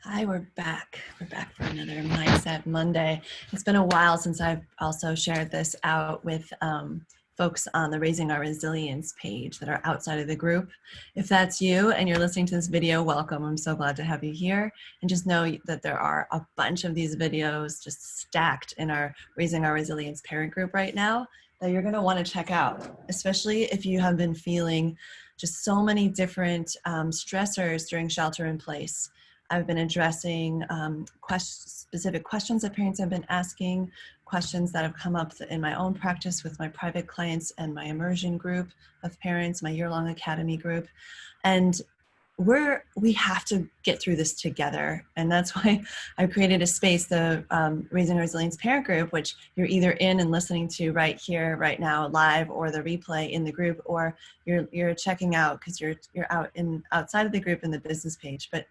Hi, we're back. We're back for another Mindset Monday. It's been a while since I've also shared this out with folks on the Raising Our Resilience page that are outside of the group. If that's you and you're listening to this video, welcome. I'm so glad to have you here. And just know that there are a bunch of these videos just stacked in our Raising Our Resilience parent group right now that you're going to want to check out, especially if you have been feeling just so many different stressors during shelter in place. I've been addressing specific questions that parents have been asking, questions that have come up in my own practice with my private clients and my immersion group of parents, my year-long academy group. And we have to get through this together. And that's why I created a space, the Raising Resilience Parent Group, which you're either in and listening to right here, right now, live, or the replay in the group, or you're checking out because you're outside of the group in the business page. But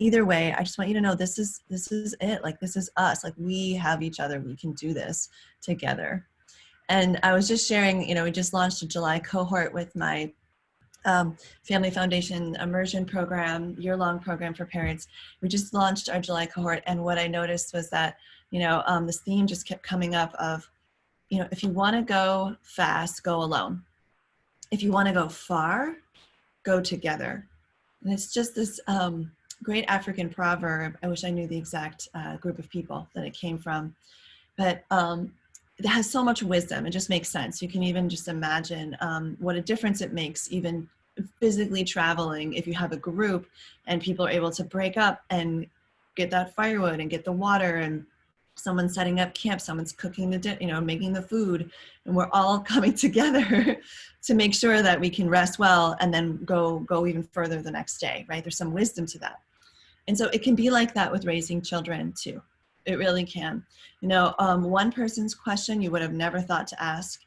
either way, I just want you to know this is it. Like, this is us. Like, we have each other. We can do this together. And I was just sharing, we just launched a July cohort with my Family Foundation immersion program, year-long program for parents. We just launched our July cohort, and what I noticed was that, this theme just kept coming up of, if you want to go fast, go alone. If you want to go far, go together. And it's just this great African proverb. I wish I knew the exact group of people that it came from, but it has so much wisdom. It just makes sense. You can even just imagine what a difference it makes, even physically traveling, if you have a group and people are able to break up and get that firewood and get the water, and someone's setting up camp, someone's cooking making the food, and we're all coming together to make sure that we can rest well and then go even further the next day, right? There's some wisdom to that. And so it can be like that with raising children too. It really can. One person's question you would have never thought to ask,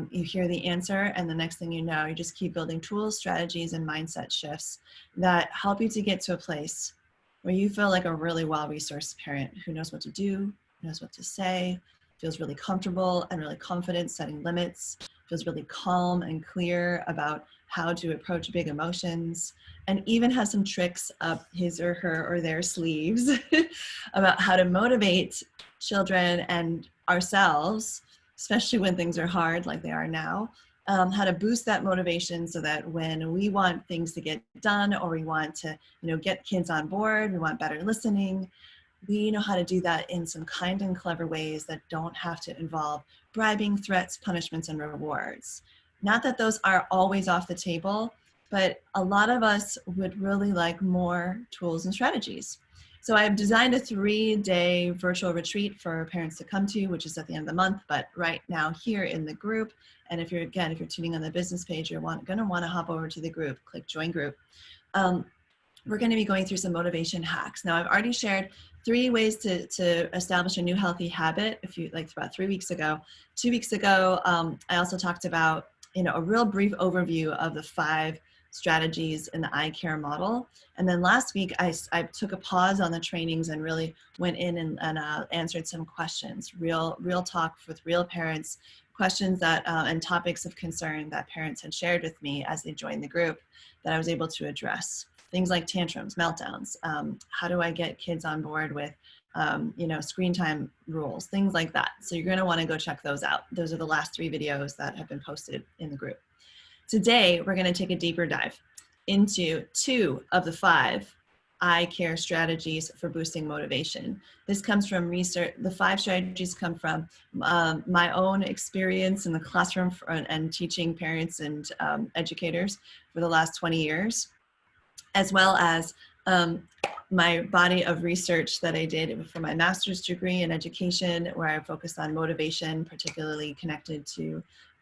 you hear the answer, and the next thing you know, you just keep building tools, strategies, and mindset shifts that help you to get to a place where you feel like a really well-resourced parent who knows what to do, knows what to say, feels really comfortable and really confident setting limits, feels really calm and clear about how to approach big emotions, and even has some tricks up his or her or their sleeves about how to motivate children and ourselves, especially when things are hard like they are now, how to boost that motivation so that when we want things to get done, or we want to, get kids on board, we want better listening, we know how to do that in some kind and clever ways that don't have to involve bribing, threats, punishments, and rewards. Not that those are always off the table, but a lot of us would really like more tools and strategies. So I've designed a 3-day virtual retreat for parents to come to, which is at the end of the month, but right now here in the group. And if you're tuning on the business page, you're going to want to hop over to the group, click join group. We're going to be going through some motivation hacks. Now, I've already shared 3 ways to establish a new healthy habit. About 3 weeks ago. 2 weeks ago, I also talked about, a real brief overview of the 5 strategies in the ICARE model. And then last week, I took a pause on the trainings and really went in and answered some questions, real talk with real parents, questions that and topics of concern that parents had shared with me as they joined the group that I was able to address. Things like tantrums, meltdowns, how do I get kids on board with, screen time rules, things like that. So you're going to want to go check those out. Those are the last 3 videos that have been posted in the group. Today, we're going to take a deeper dive into 2 of the 5 ICARE strategies for boosting motivation. This comes from research. The 5 strategies come from my own experience in the classroom and teaching parents and educators for the last 20 years, as well as my body of research that I did for my master's degree in education, where I focused on motivation, particularly connected to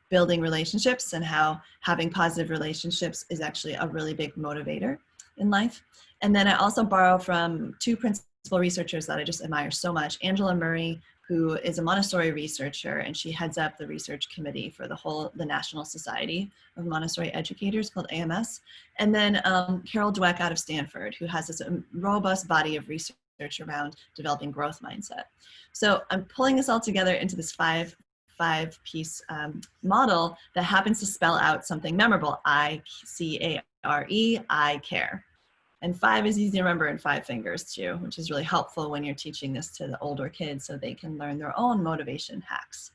building relationships and how having positive relationships is actually a really big motivator in life. And then I also borrow from 2 principal researchers that I just admire so much, Angela Murray, who is a Montessori researcher, and she heads up the research committee for the National Society of Montessori Educators, called AMS. And then Carol Dweck out of Stanford, who has this robust body of research around developing growth mindset. So I'm pulling this all together into this 5-piece model that happens to spell out something memorable: ICARE, I care. And 5 is easy to remember in 5 fingers too, which is really helpful when you're teaching this to the older kids so they can learn their own motivation hacks.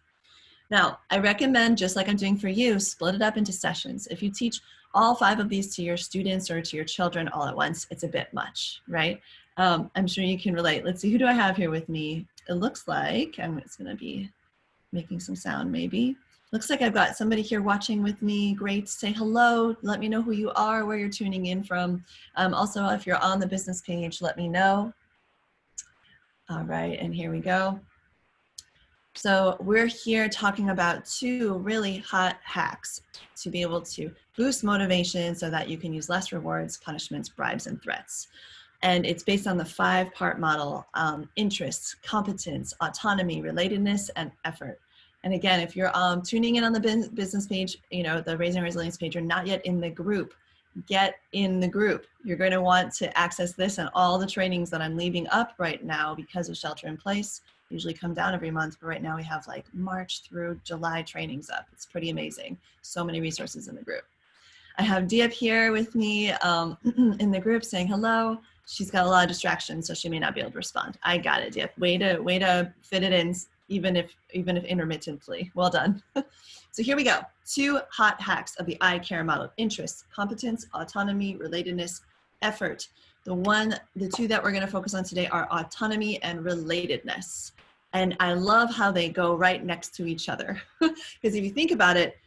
Now, I recommend, just like I'm doing for you, split it up into sessions. If you teach all 5 of these to your students or to your children all at once, it's a bit much, right? I'm sure you can relate. Let's see, who do I have here with me? It looks like, I'm just gonna be making some sound maybe. Looks like I've got somebody here watching with me. Great, say hello. Let me know who you are, where you're tuning in from. Also, if you're on the business page, let me know. All right, and here we go. So we're here talking about 2 really hot hacks to be able to boost motivation so that you can use less rewards, punishments, bribes, and threats. And it's based on the 5-part model: interests, competence, autonomy, relatedness, and effort. And again, if you're tuning in on the business page, you know, the Raising Resilience page, you're not yet in the group, get in the group. You're going to want to access this and all the trainings that I'm leaving up right now because of shelter in place. Usually come down every month, but right now we have like March through July trainings up. It's pretty amazing. So many resources in the group. I have Diep here with me in the group saying hello. She's got a lot of distractions, so she may not be able to respond. I got it, Diep. Way to fit it in, even if intermittently. Well done. So here we go. 2 hot hacks of the ICARE model: interest, competence, autonomy, relatedness, effort. The 2 that we're going to focus on today are autonomy and relatedness. And I love how they go right next to each other. Because if you think about it,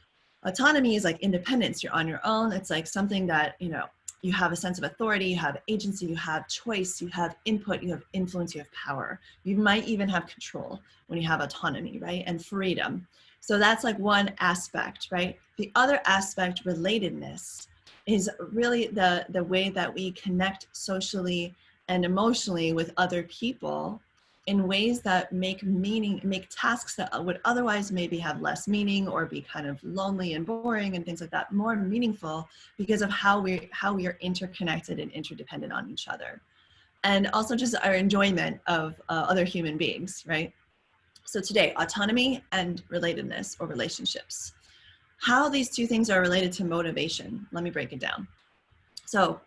autonomy is like independence. You're on your own. It's like something that, you know, you have a sense of authority, you have agency, you have choice, you have input, you have influence, you have power. You might even have control when you have autonomy, right? And freedom. So that's like one aspect, right? The other aspect, relatedness, is really the way that we connect socially and emotionally with other people in ways that make tasks that would otherwise maybe have less meaning or be kind of lonely and boring and things like that more meaningful because of how we are interconnected and interdependent on each other. And also just our enjoyment of other human beings, right? So today, autonomy and relatedness, or relationships. How these 2 things are related to motivation. Let me break it down. So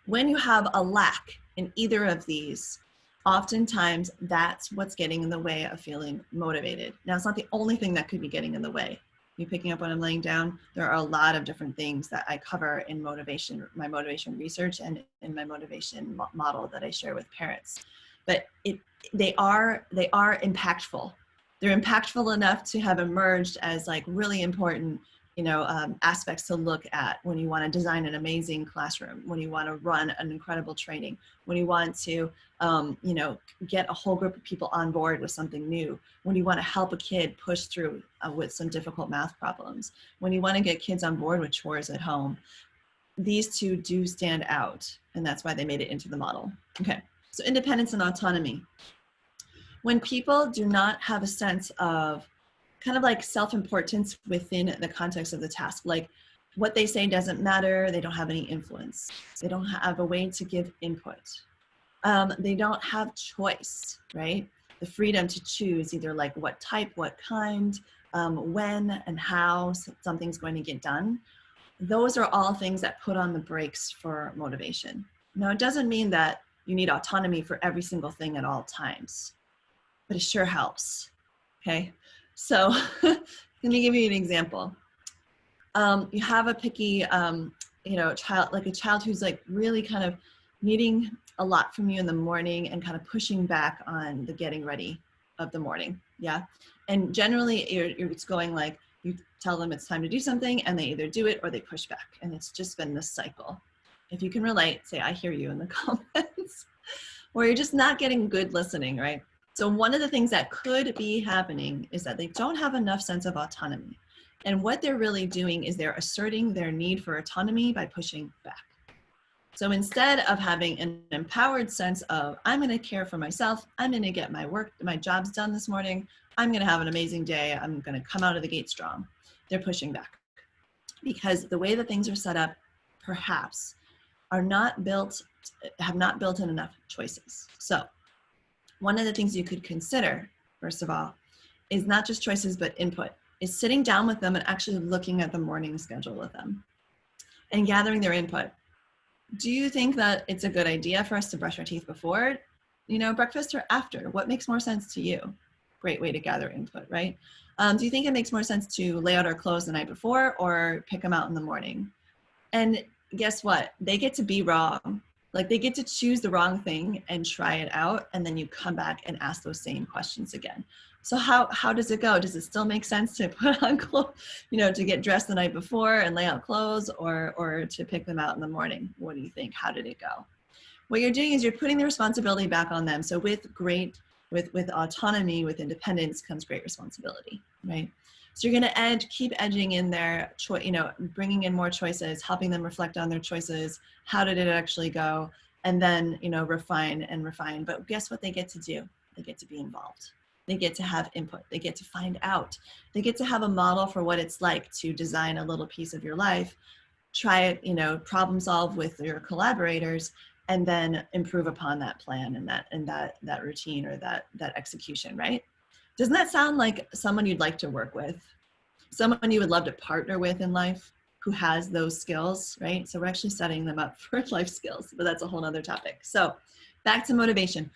when you have a lack in either of these, oftentimes that's what's getting in the way of feeling motivated. Now, it's not the only thing that could be getting in the way. You picking up what I'm laying down? There are a lot of different things that I cover in motivation, my motivation research, and in my motivation model that I share with parents. But they are impactful. They're impactful enough to have emerged as like really important, you know, aspects to look at when you want to design an amazing classroom, when you want to run an incredible training, when you want to, you know, get a whole group of people on board with something new, when you want to help a kid push through with some difficult math problems, when you want to get kids on board with chores at home. These 2 do stand out, and that's why they made it into the model. Okay, so independence and autonomy. When people do not have a sense of kind of like self-importance within the context of the task, like what they say doesn't matter, they don't have any influence, they don't have a way to give input, they don't have choice, right? The freedom to choose either like what type, what kind, when and how something's going to get done. Those are all things that put on the brakes for motivation. Now, it doesn't mean that you need autonomy for every single thing at all times, but it sure helps, okay? So let me give you an example. You have a picky, you know, child, like a child who's like really kind of needing a lot from you in the morning and kind of pushing back on the getting ready of the morning, yeah? And generally it's going like, you tell them it's time to do something and they either do it or they push back. And it's just been this cycle. If you can relate, say, I hear you in the comments, or you're just not getting good listening, right? So one of the things that could be happening is that they don't have enough sense of autonomy. And what they're really doing is they're asserting their need for autonomy by pushing back. So instead of having an empowered sense of, I'm going to care for myself, I'm going to get my jobs done this morning, I'm going to have an amazing day, I'm going to come out of the gate strong, they're pushing back. Because the way that things are set up, perhaps, have not built in enough choices. So one of the things you could consider, first of all, is not just choices, but input, is sitting down with them and actually looking at the morning schedule with them and gathering their input. Do you think that it's a good idea for us to brush our teeth before, breakfast or after? What makes more sense to you? Great way to gather input, right? Do you think it makes more sense to lay out our clothes the night before or pick them out in the morning? And guess what? They get to be wrong. Like they get to choose the wrong thing and try it out. And then you come back and ask those same questions again. So how does it go? Does it still make sense to put on clothes, to get dressed the night before and lay out clothes or to pick them out in the morning? What do you think? How did it go? What you're doing is you're putting the responsibility back on them. So with autonomy, with independence comes great responsibility, right? So you're going to keep edging in their bringing in more choices, helping them reflect on their choices. How did it actually go? And then, refine and refine. But guess what they get to do? They get to be involved. They get to have input. They get to find out. They get to have a model for what it's like to design a little piece of your life, try it, problem solve with your collaborators, and then improve upon that plan and that routine or that execution, right? Doesn't that sound like someone you'd like to work with? Someone you would love to partner with in life who has those skills, right? So we're actually setting them up for life skills, but that's a whole nother topic. So back to motivation.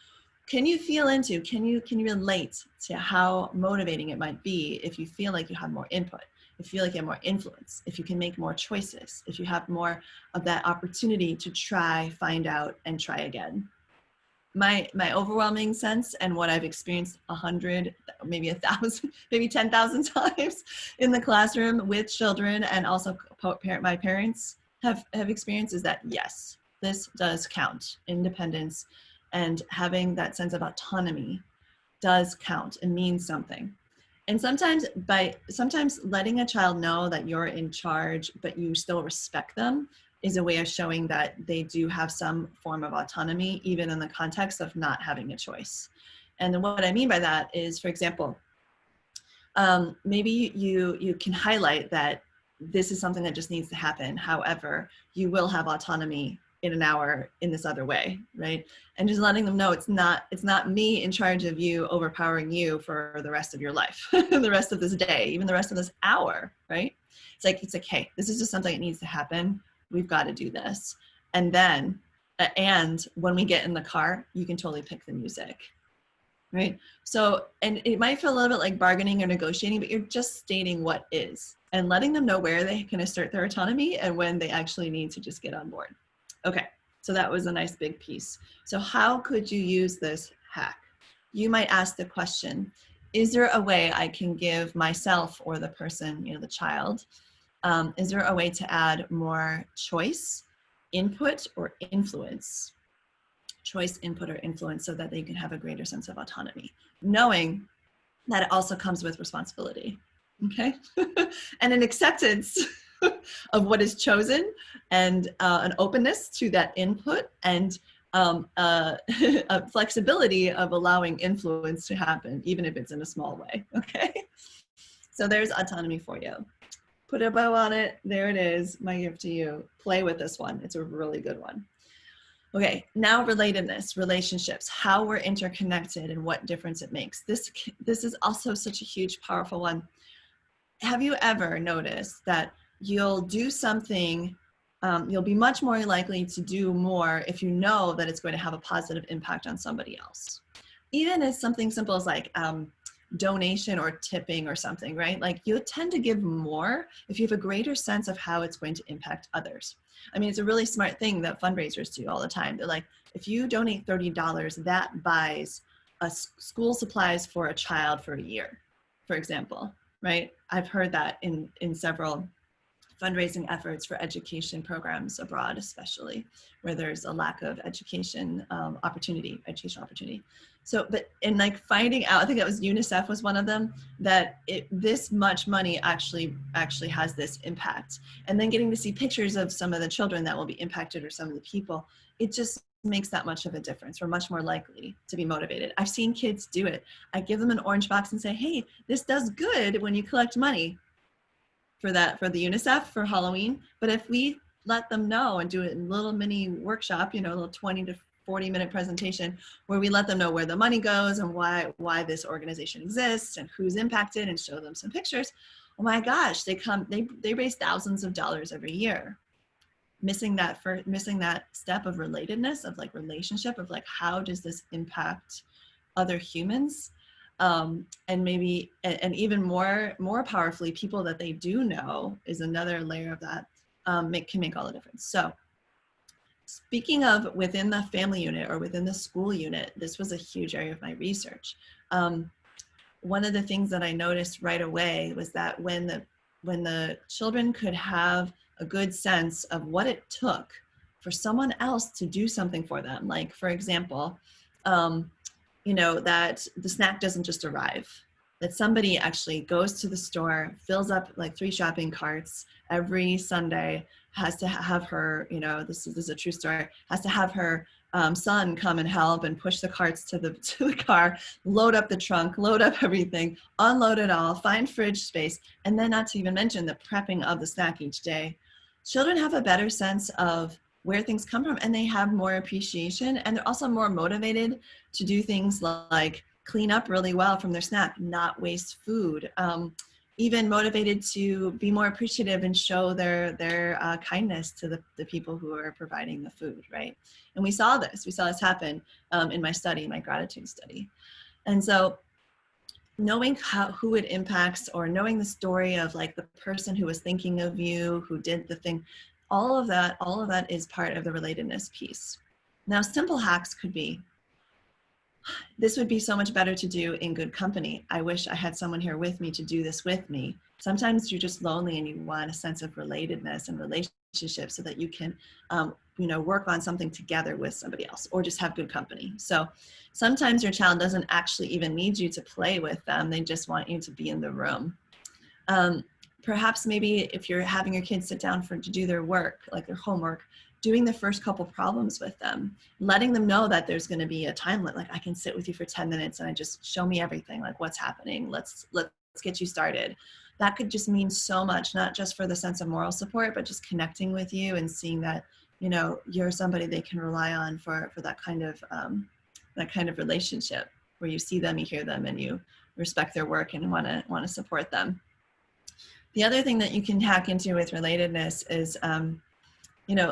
Can you can you relate to how motivating it might be if you feel like you have more input, if you feel like you have more influence, if you can make more choices, if you have more of that opportunity to try, find out, and try again? My overwhelming sense and what I've experienced 100, maybe 1,000, maybe 10,000 times in the classroom with children and also my parents have experienced is that yes, this does count. Independence and having that sense of autonomy does count and means something. And sometimes letting a child know that you're in charge, but you still respect them is a way of showing that they do have some form of autonomy, even in the context of not having a choice. And what I mean by that is, for example, maybe you can highlight that this is something that just needs to happen. However, you will have autonomy in an hour in this other way, right? And just letting them know it's not me in charge of you, overpowering you for the rest of your life, the rest of this day, even the rest of this hour, right? It's like, hey, this is just something that needs to happen. We've got to do this. And then, and when we get in the car, you can totally pick the music, right? So, and it might feel a little bit like bargaining or negotiating, but you're just stating what is and letting them know where they can assert their autonomy and when they actually need to just get on board. Okay, so that was a nice big piece. So how could you use this hack? You might ask the question, is there a way I can give myself or the person, the child, is there a way to add more choice, input, or influence? Choice, input, or influence so that they can have a greater sense of autonomy, knowing that it also comes with responsibility, okay? And an acceptance of what is chosen and an openness to that input and a flexibility of allowing influence to happen, even if it's in a small way, okay? So there's autonomy for you. Put a bow on it. There it is, my gift to you. Play with this one. It's a really good one. Okay, now relatedness, relationships, how we're interconnected and what difference it makes. This is also such a huge, powerful one. Have you ever noticed that you'll do something, you'll be much more likely to do more if you know that it's going to have a positive impact on somebody else? Even as something simple as like donation or tipping or something, right? Like you'll tend to give more if you have a greater sense of how it's going to impact others. I mean, it's a really smart thing that fundraisers do all the time. They're like, if you donate $30, that buys school supplies for a child for a year, for example, right? I've heard that in several fundraising efforts for education programs abroad, especially where there's a lack of education opportunity. So, but in like finding out, I think that was UNICEF was one of them, that this much money actually has this impact. And then getting to see pictures of some of the children that will be impacted or some of the people, it just makes that much of a difference. We're much more likely to be motivated. I've seen kids do it. I give them an orange box and say, hey, this does good when you collect money for the UNICEF for Halloween. But if we let them know and do it in a little mini workshop, a little 20 to 40-minute presentation where we let them know where the money goes and why this organization exists and who's impacted and show them some pictures. Oh my gosh, they raise thousands of dollars every year. missing that step of relatedness, of like relationship, of like, how does this impact other humans? And maybe, and even more powerfully, people that they do know is another layer of that, can make all the difference. So speaking of within the family unit or within the school unit, this was a huge area of my research. One of the things that I noticed right away was that when the children could have a good sense of what it took for someone else to do something for them, like for example, that the snack doesn't just arrive, that somebody actually goes to the store, fills up like 3 shopping carts every Sunday, has to have her, this is a true story, has to have her son come and help and push the carts to the car, load up the trunk, load up everything, unload it all, find fridge space, and then not to even mention the prepping of the snack each day. Children have a better sense of where things come from, and they have more appreciation, and they're also more motivated to do things like clean up really well from their snack, not waste food, even motivated to be more appreciative and show their kindness to the people who are providing the food, right? And we saw this happen in my study, my gratitude study. And so knowing who it impacts, or knowing the story of like the person who was thinking of you, who did the thing, all of that is part of the relatedness piece. Now, simple hacks could be, this would be so much better to do in good company. I wish I had someone here with me to do this with me. Sometimes you're just lonely and you want a sense of relatedness and relationship so that you can, work on something together with somebody else, or just have good company. So sometimes your child doesn't actually even need you to play with them. They just want you to be in the room. Perhaps maybe if you're having your kids sit down to do their work, like their homework, doing the first couple problems with them, letting them know that there's going to be a time limit, like I can sit with you for 10 minutes and I just show me everything, like what's happening. Let's get you started. That could just mean so much, not just for the sense of moral support, but just connecting with you and seeing that, you're somebody they can rely on for that kind of relationship, where you see them, you hear them, and you respect their work and want to support them. The other thing that you can hack into with relatedness is,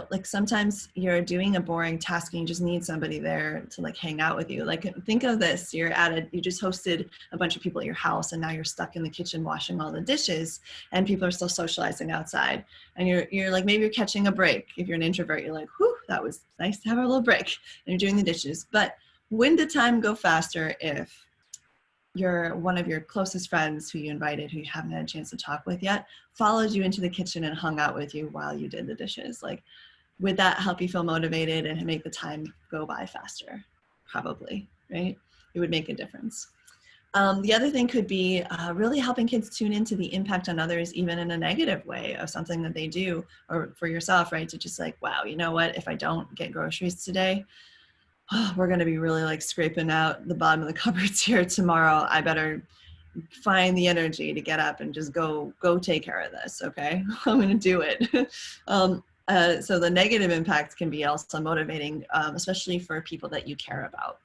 like sometimes you're doing a boring task and you just need somebody there to like hang out with you. Like think of this, you just hosted a bunch of people at your house and now you're stuck in the kitchen washing all the dishes and people are still socializing outside. And you're like, maybe you're catching a break. If you're an introvert, you're like, whew, that was nice to have a little break, and you're doing the dishes. But wouldn't the time go faster if one of your closest friends who you invited, who you haven't had a chance to talk with yet, followed you into the kitchen and hung out with you while you did the dishes? Like, would that help you feel motivated and make the time go by faster? Probably, right? It would make a difference. The other thing could be really helping kids tune into the impact on others, even in a negative way, of something that they do, or for yourself, right? To just like, wow, you know what? If I don't get groceries today, we're going to be really like scraping out the bottom of the cupboards here tomorrow. I better find the energy to get up and just go take care of this. Okay. I'm going to do it. So the negative impact can be also motivating, especially for people that you care about.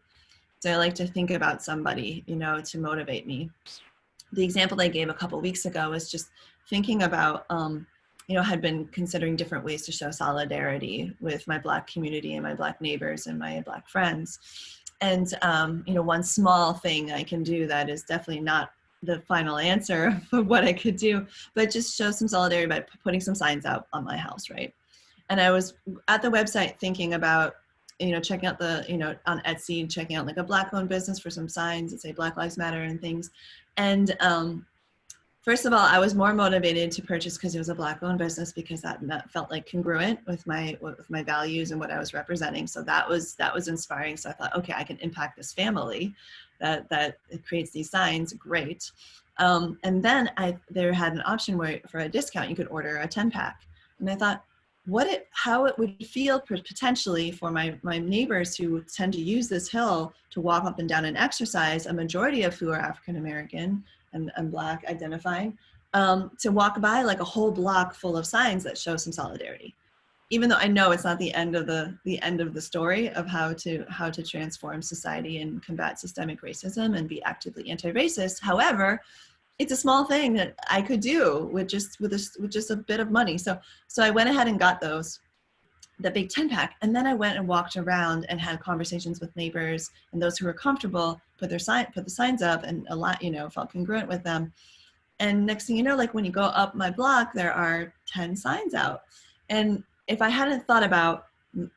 So I like to think about somebody, to motivate me. The example I gave a couple weeks ago was just thinking about, had been considering different ways to show solidarity with my Black community and my Black neighbors and my Black friends. And, one small thing I can do that is definitely not the final answer of what I could do, but just show some solidarity by putting some signs out on my house, right? And I was at the website thinking about, checking out on Etsy, checking out like a Black-owned business for some signs that say Black Lives Matter and things. And first of all, I was more motivated to purchase because it was a Black-owned business, because that felt like congruent with my values and what I was representing. So that was inspiring. So I thought, okay, I can impact this family that it creates these signs. Great. And then there had an option where for a discount you could order a 10-pack, and I thought, how it would feel potentially for my neighbors who tend to use this hill to walk up and down and exercise, a majority of who are African American and Black identifying, to walk by like a whole block full of signs that show some solidarity. Even though I know it's not the end of the story of how to transform society and combat systemic racism and be actively anti-racist. However, it's a small thing that I could do with just a bit of money. So I went ahead and got those. the big 10 pack. And then I went and walked around and had conversations with neighbors and those who were comfortable, put the signs up, and a lot, felt congruent with them. And next thing you know, like when you go up my block, there are 10 signs out. And if I hadn't thought about,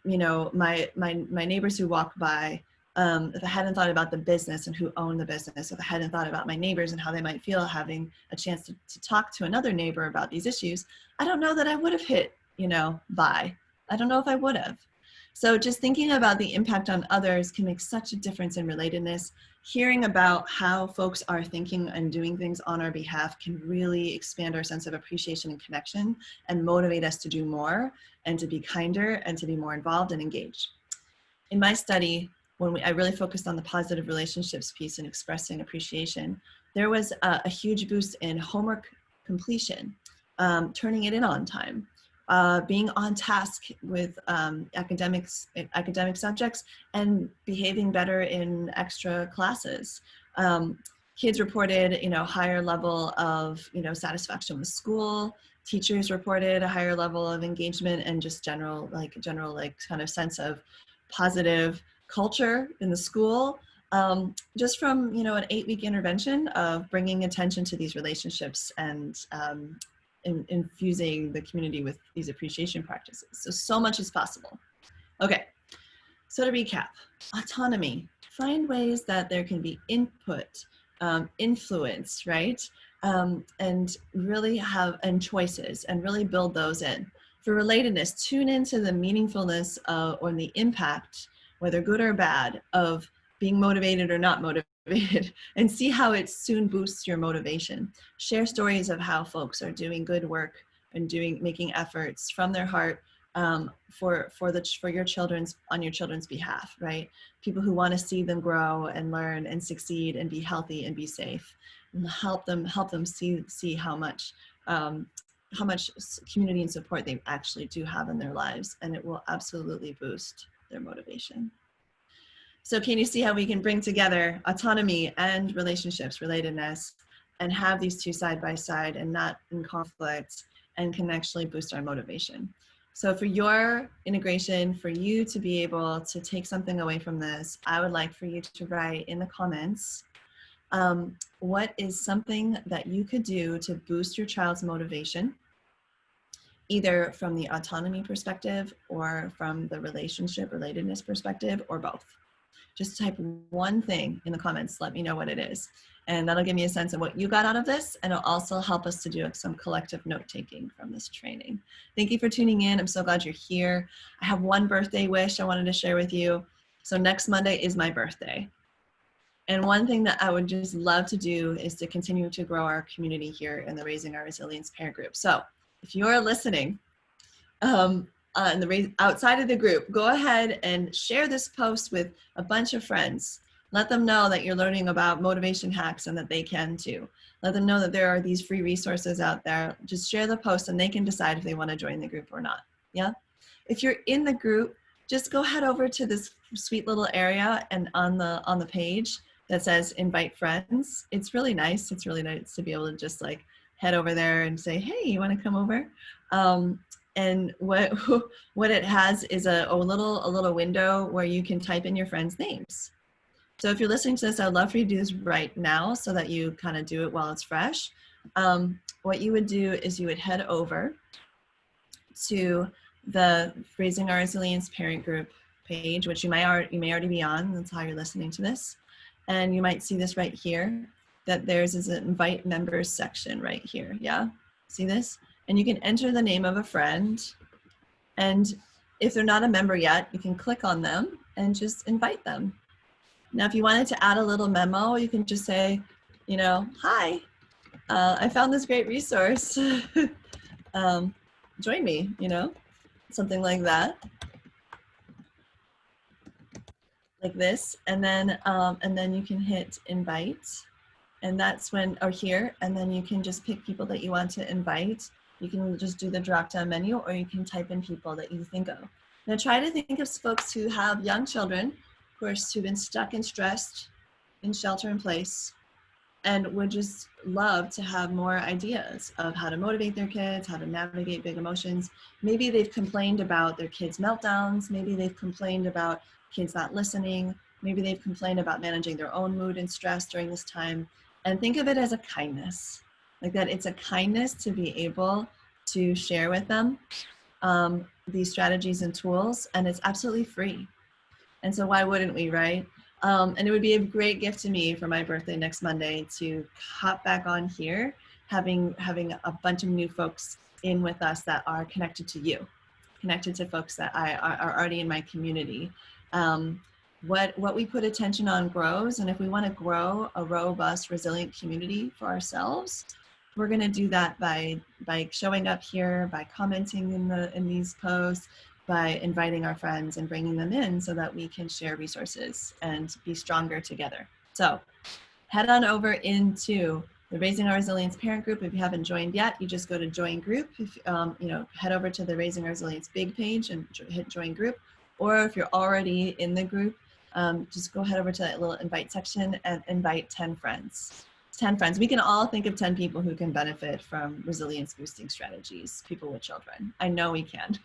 my neighbors who walk by, if I hadn't thought about the business and who owned the business, if I hadn't thought about my neighbors and how they might feel having a chance to talk to another neighbor about these issues, I don't know that I would have hit, buy. I don't know if I would have. So just thinking about the impact on others can make such a difference in relatedness. Hearing about how folks are thinking and doing things on our behalf can really expand our sense of appreciation and connection and motivate us to do more and to be kinder and to be more involved and engaged. In my study, when I really focused on the positive relationships piece and expressing appreciation, there was a huge boost in homework completion, turning it in on time, being on task with academic subjects, and behaving better in extra classes. Kids reported, higher level of, satisfaction with school. Teachers reported a higher level of engagement and just general kind of sense of positive culture in the school, just from, an 8-week intervention of bringing attention to these relationships and infusing the community with these appreciation practices. So much is possible. Okay, so to recap, autonomy, find ways that there can be input, influence, right? And really and choices, and really build those in. For relatedness, tune into the meaningfulness or the impact, whether good or bad, of being motivated or not motivated, and see how it soon boosts your motivation. Share stories of how folks are doing good work and making efforts from their heart for your on your children's behalf, right? People who want to see them grow and learn and succeed and be healthy and be safe, and help them see how much community and support they actually do have in their lives, and it will absolutely boost their motivation. So can you see how we can bring together autonomy and relationships, relatedness, and have these two side by side and not in conflict, and can actually boost our motivation? So for your integration, for you to be able to take something away from this, I would like for you to write in the comments, what is something that you could do to boost your child's motivation, either from the autonomy perspective or from the relationship relatedness perspective, or both. Just type one thing in the comments, let me know what it is. And that'll give me a sense of what you got out of this, and it'll also help us to do some collective note-taking from this training. Thank you for tuning in. I'm so glad you're here. I have one birthday wish I wanted to share with you. So next Monday is my birthday. And one thing that I would just love to do is to continue to grow our community here in the Raising Our Resilience parent group. So if you're listening, outside of the group, go ahead and share this post with a bunch of friends. Let them know that you're learning about motivation hacks and that they can too. Let them know that there are these free resources out there. Just share the post and they can decide if they want to join the group or not. Yeah. If you're in the group, just go head over to this sweet little area and on the page that says invite friends. It's really nice. It's really nice to be able to just like head over there and say, hey, you want to come over? And what it has is a little window where you can type in your friends' names. So if you're listening to this, I'd love for you to do this right now so that you kind of do it while it's fresh. What you would do is you would head over to the Raising Our Resilience parent group page, which you may already be on. That's how you're listening to this. And you might see this right here, that there's an invite members section right here. Yeah, see this? And you can enter the name of a friend. And if they're not a member yet, you can click on them and just invite them. Now, if you wanted to add a little memo, you can just say, hi, I found this great resource. Join me, something like that. Like this, and then you can hit invite, and that's when, or here, and then you can just pick people that you want to invite. You can just do the drop-down menu, or you can type in people that you think of. Now try to think of folks who have young children, of course, who've been stuck and stressed in shelter in place, and would just love to have more ideas of how to motivate their kids, how to navigate big emotions. Maybe they've complained about their kids' meltdowns. Maybe they've complained about kids not listening. Maybe they've complained about managing their own mood and stress during this time. And think of it as a kindness, like that it's a kindness to be able to share with them these strategies and tools, and it's absolutely free. And so why wouldn't we, right? And it would be a great gift to me for my birthday next Monday to hop back on here, having a bunch of new folks in with us that are connected to you, connected to folks that are already in my community. What we put attention on grows, and if we want to grow a robust, resilient community for ourselves, we're going to do that by showing up here, by commenting in these posts, by inviting our friends and bringing them in so that we can share resources and be stronger together. So head on over into the Raising Our Resilience parent group. If you haven't joined yet, you just go to join group. If, head over to the Raising Our Resilience big page and hit join group. Or if you're already in the group, just go head over to that little invite section and invite 10 friends. 10 friends. We can all think of 10 people who can benefit from resilience boosting strategies, people with children. I know we can.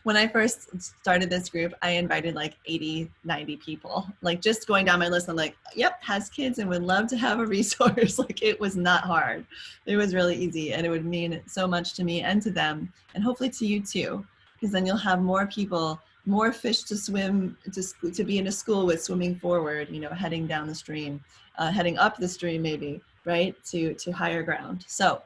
When I first started this group, I invited like 80, 90 people. Like just going down my list, I'm like, yep, has kids and would love to have a resource. Like it was not hard. It was really easy, and it would mean so much to me and to them, and hopefully to you too, because then you'll have more people, more fish to swim, to be in a school with swimming forward, heading down the stream, heading up the stream maybe, right, to higher ground. So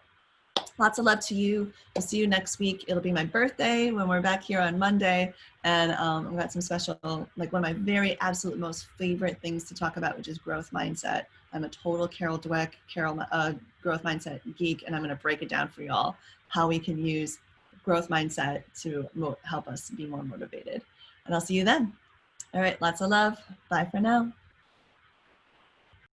lots of love to you. I'll see you next week. It'll be my birthday when we're back here on Monday. And I've got some special, like one of my very absolute most favorite things to talk about, which is growth mindset. I'm a total Carol Dweck, growth mindset geek, and I'm going to break it down for y'all, how we can use growth mindset to help us be more motivated. And I'll see you then. All right, lots of love. Bye for now.